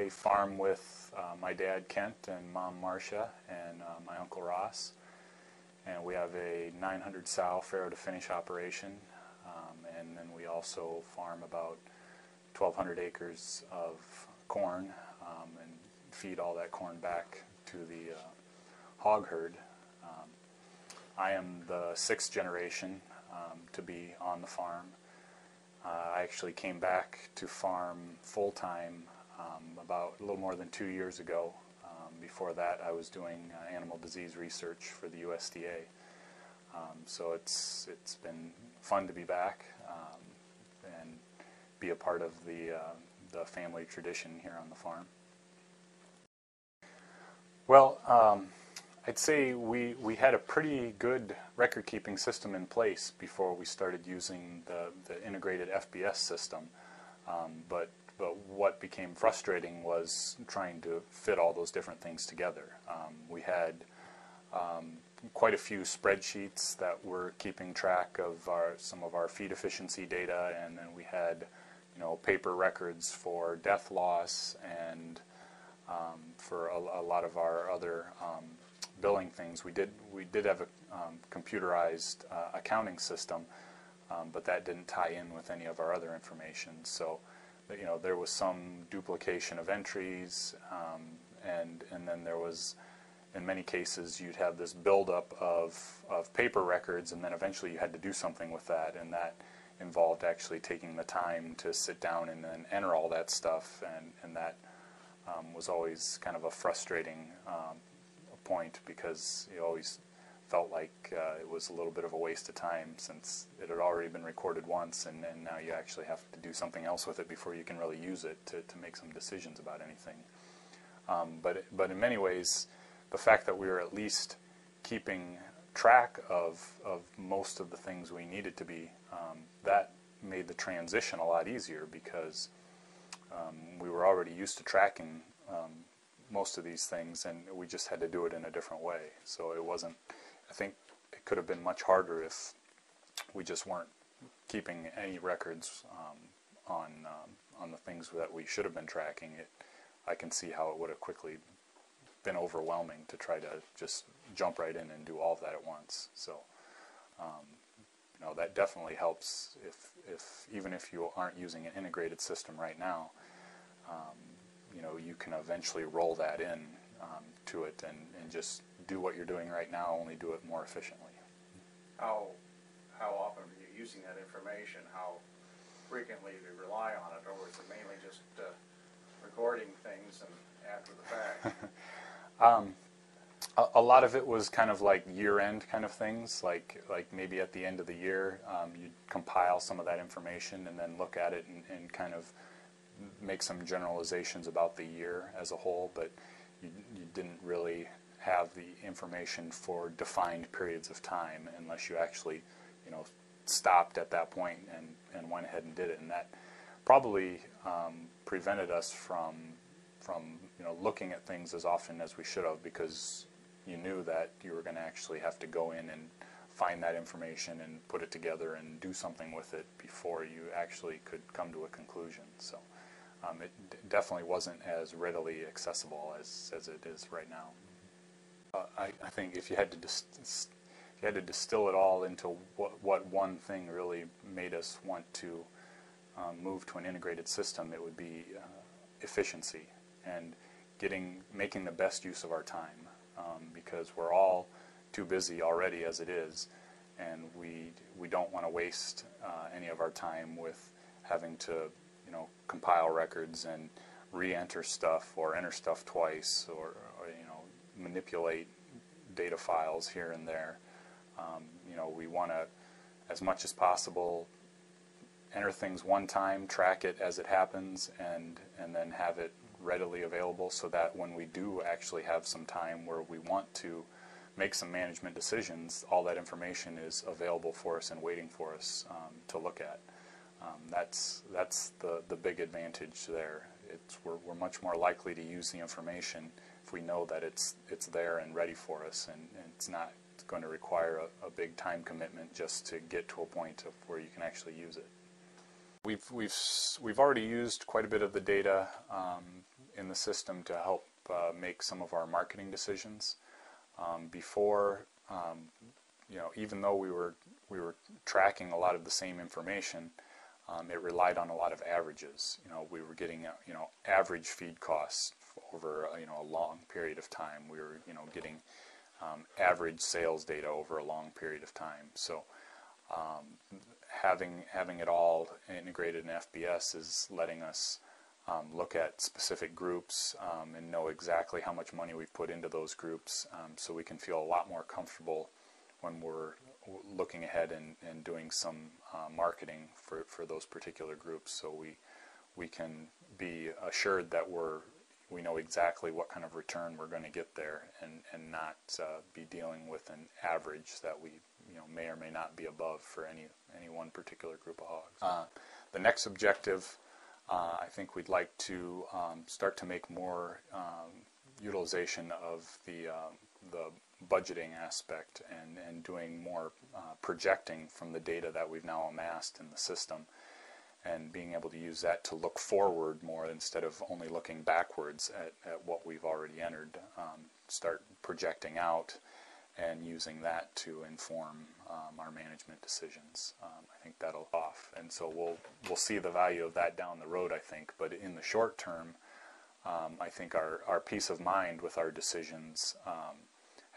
I farm with my dad Kent and mom Marcia and my uncle Ross, and we have a 900 sow farrow-to-finish operation, and then we also farm about 1,200 acres of corn and feed all that corn back to the hog herd. I am the 6th generation to be on the farm. I actually came back to farm full-time about a little more than 2 years ago. Before that, I was doing animal disease research for the USDA. So it's been fun to be back and be a part of the family tradition here on the farm. Well, I'd say we had a pretty good record-keeping system in place before we started using the integrated FBS system, but what became frustrating was trying to fit all those different things together. We had quite a few spreadsheets that were keeping track of some of our feed efficiency data, and then we had paper records for death loss and for a lot of our other billing things. We did have a computerized accounting system, but that didn't tie in with any of our other information. So, there was some duplication of entries, and then there was, in many cases, you'd have this buildup of paper records, and then eventually you had to do something with that, and that involved actually taking the time to sit down and then enter all that stuff, and that was always kind of a frustrating point, because you always felt like it was a little bit of a waste of time, since it had already been recorded once, and now you actually have to do something else with it before you can really use it to make some decisions about anything. But in many ways, the fact that we were at least keeping track of most of the things we needed to be, that made the transition a lot easier, because we were already used to tracking most of these things, and we just had to do it in a different way. So it wasn't, I think it could have been much harder if we just weren't keeping any records on the things that we should have been tracking. I can see how it would have quickly been overwhelming to try to just jump right in and do all of that at once. So that definitely helps even if you aren't using an integrated system right now. You can eventually roll that in to it and just do what you're doing right now, only do it more efficiently. How often are you using that information? How frequently do you rely on it, or is it mainly just recording things and after the fact? A lot of it was kind of like year-end kind of things, like maybe at the end of the year you'd compile some of that information and then look at it and kind of make some generalizations about the year as a whole, but you didn't really have the information for defined periods of time unless you actually stopped at that point and went ahead and did it. And that probably prevented us from looking at things as often as we should have, because you knew that you were going to actually have to go in and find that information and put it together and do something with it before you actually could come to a conclusion. So it definitely wasn't as readily accessible as it is right now. I think if you had to distill it all into what one thing really made us want to move to an integrated system, it would be efficiency and making the best use of our time, because we're all too busy already as it is, and we don't want to waste any of our time with having to compile records and re-enter stuff or enter stuff twice, or manipulate data files here and there. We want to, as much as possible, enter things one time, track it as it happens, and then have it readily available, so that when we do actually have some time where we want to make some management decisions, all that information is available for us and waiting for us to look at. That's the big advantage there. We're much more likely to use the information if we know that it's there and ready for us, and it's not going to require a big time commitment just to get to a point of where you can actually use it. We've already used quite a bit of the data in the system to help make some of our marketing decisions. Before, even though we were tracking a lot of the same information, it relied on a lot of averages. We were getting average feed costs over a long period of time. We were getting average sales data over a long period of time. So having it all integrated in FBS is letting us look at specific groups and know exactly how much money we've put into those groups, so we can feel a lot more comfortable when we're looking ahead and doing some marketing for those particular groups, so we can be assured that we know exactly what kind of return we're going to get there, and not be dealing with an average that we may or may not be above for any one particular group of hogs. The next objective, I think we'd like to start to make more utilization of the budgeting aspect and doing more projecting from the data that we've now amassed in the system, and being able to use that to look forward more instead of only looking backwards at what we've already entered. Start projecting out and using that to inform our management decisions. I think that'll off, and so we'll see the value of that down the road, I think. But in the short term, I think our peace of mind with our decisions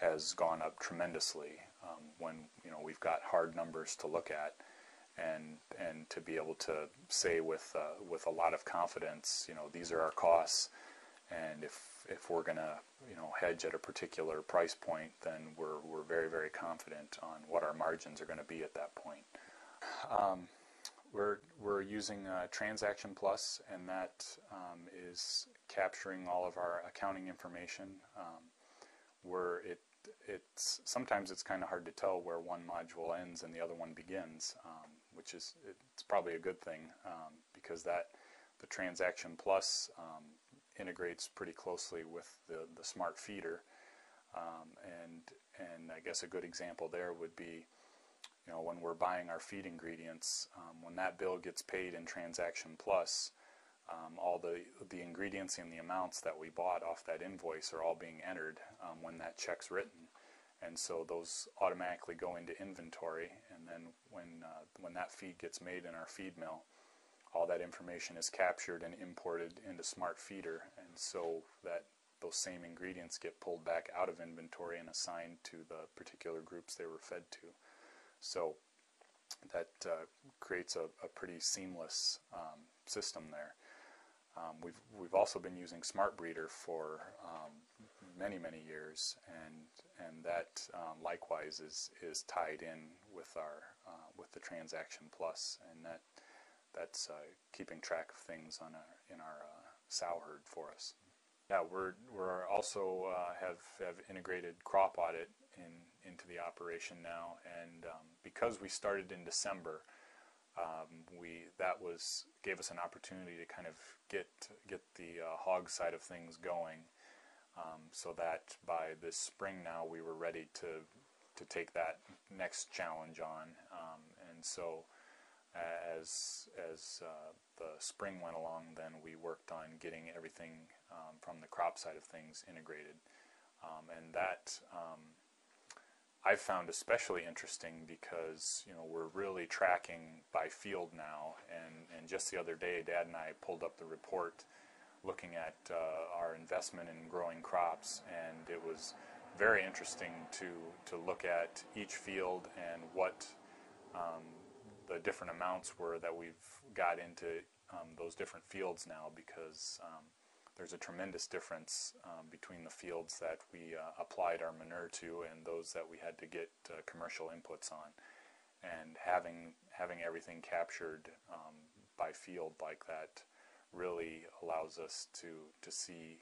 has gone up tremendously when we've got hard numbers to look at, and to be able to say with a lot of confidence, these are our costs, and if we're going to hedge at a particular price point, then we're very, very confident on what our margins are going to be at that point. We're using Transaction Plus, and that is capturing all of our accounting information. Sometimes it's kind of hard to tell where one module ends and the other one begins, which is it's probably a good thing, because the Transaction Plus integrates pretty closely with the smart feeder, and I guess a good example there would be when we're buying our feed ingredients, when that bill gets paid in Transaction Plus, all the ingredients and the amounts that we bought off that invoice are all being entered when that check's written, and so those automatically go into inventory, and then when that feed gets made in our feed mill, all that information is captured and imported into Smart Feeder, and so that those same ingredients get pulled back out of inventory and assigned to the particular groups they were fed to. So that creates a pretty seamless system there. We've also been using Smart Breeder for many years, and that likewise is tied in with with the Transaction Plus, and that's keeping track of things in our sow herd for us. Yeah, we're also have integrated crop audit into the operation now, and because we started in December, that gave us an opportunity to kind of get the hog side of things going, so that by this spring now we were ready to take that next challenge on, and so as the spring went along, then we worked on getting everything from the crop side of things integrated, and that I've found especially interesting because we're really tracking by field now, and just the other day Dad and I pulled up the report looking at our investment in growing crops, and it was very interesting to look at each field and what the different amounts were that we've got into those different fields now, because there's a tremendous difference between the fields that we applied our manure to and those that we had to get commercial inputs on. And having everything captured by field like that really allows us to see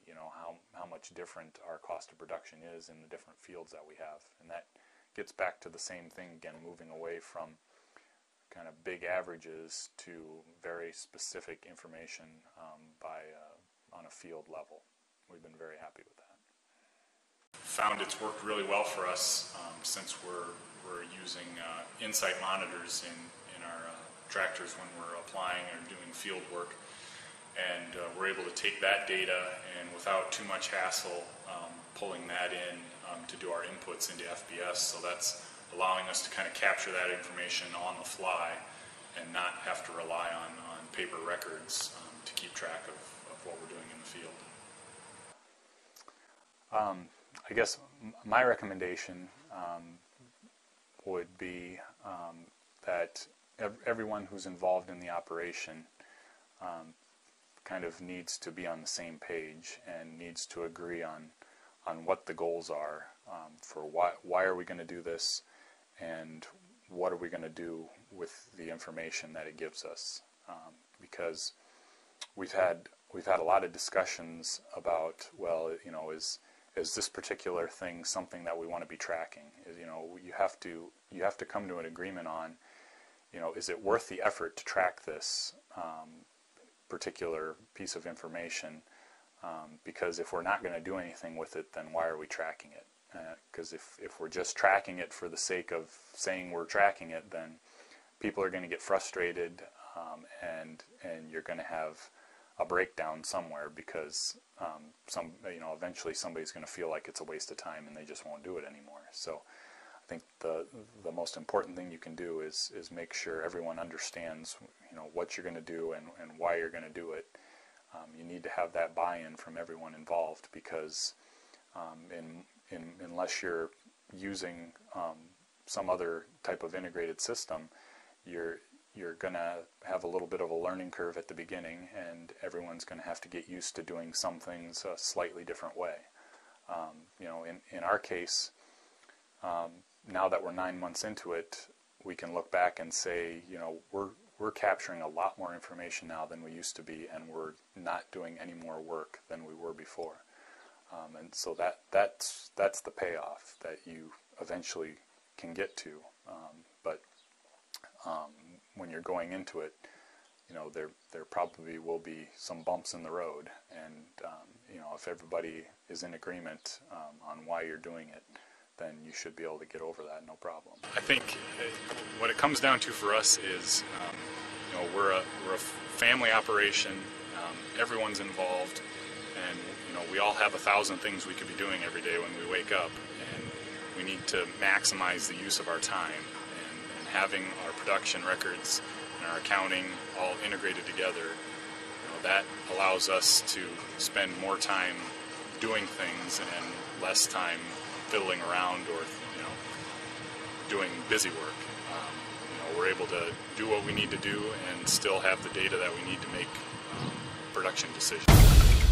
how much different our cost of production is in the different fields that we have. And that gets back to the same thing again, moving away from kind of big averages to very specific information on a field level. We've been very happy with that. Found it's worked really well for us since we're using insight monitors in our tractors when we're applying or doing field work, and we're able to take that data and without too much hassle pulling that in to do our inputs into FBS. So that's allowing us to kind of capture that information on the fly and not have to rely on paper records to keep track of what we're doing in the field. I guess my recommendation would be that everyone who's involved in the operation kind of needs to be on the same page and needs to agree on what the goals are for why are we going to do this and what are we going to do with the information that it gives us, because we've had a lot of discussions about, well, you know, is this particular thing something that we want to be tracking? You know, you have to come to an agreement on, you know, is it worth the effort to track this particular piece of information? Because if we're not going to do anything with it, then why are we tracking it? Because if we're just tracking it for the sake of saying we're tracking it, then people are going to get frustrated, and you're going to have a breakdown somewhere because eventually somebody's going to feel like it's a waste of time and they just won't do it anymore. So I think the most important thing you can do is make sure everyone understands, you know, what you're going to do and why you're going to do it. You need to have that buy-in from everyone involved, because unless you're using some other type of integrated system, you're going to have a little bit of a learning curve at the beginning, and everyone's going to have to get used to doing some things a slightly different way. You know, in our case, now that we're 9 months into it, we can look back and say, you know, we're capturing a lot more information now than we used to be, and we're not doing any more work than we were before. And so that's the payoff that you eventually can get to. But when you're going into it, you know, there probably will be some bumps in the road, and you know, if everybody is in agreement on why you're doing it, then you should be able to get over that, no problem. I think what it comes down to for us is, you know, we're a family operation. Everyone's involved, and you know, we all have 1,000 things we could be doing every day when we wake up, and we need to maximize the use of our time. And having our production records and our accounting all integrated together, you know, that allows us to spend more time doing things and less time fiddling around or, you know, doing busy work. You know, we're able to do what we need to do and still have the data that we need to make production decisions.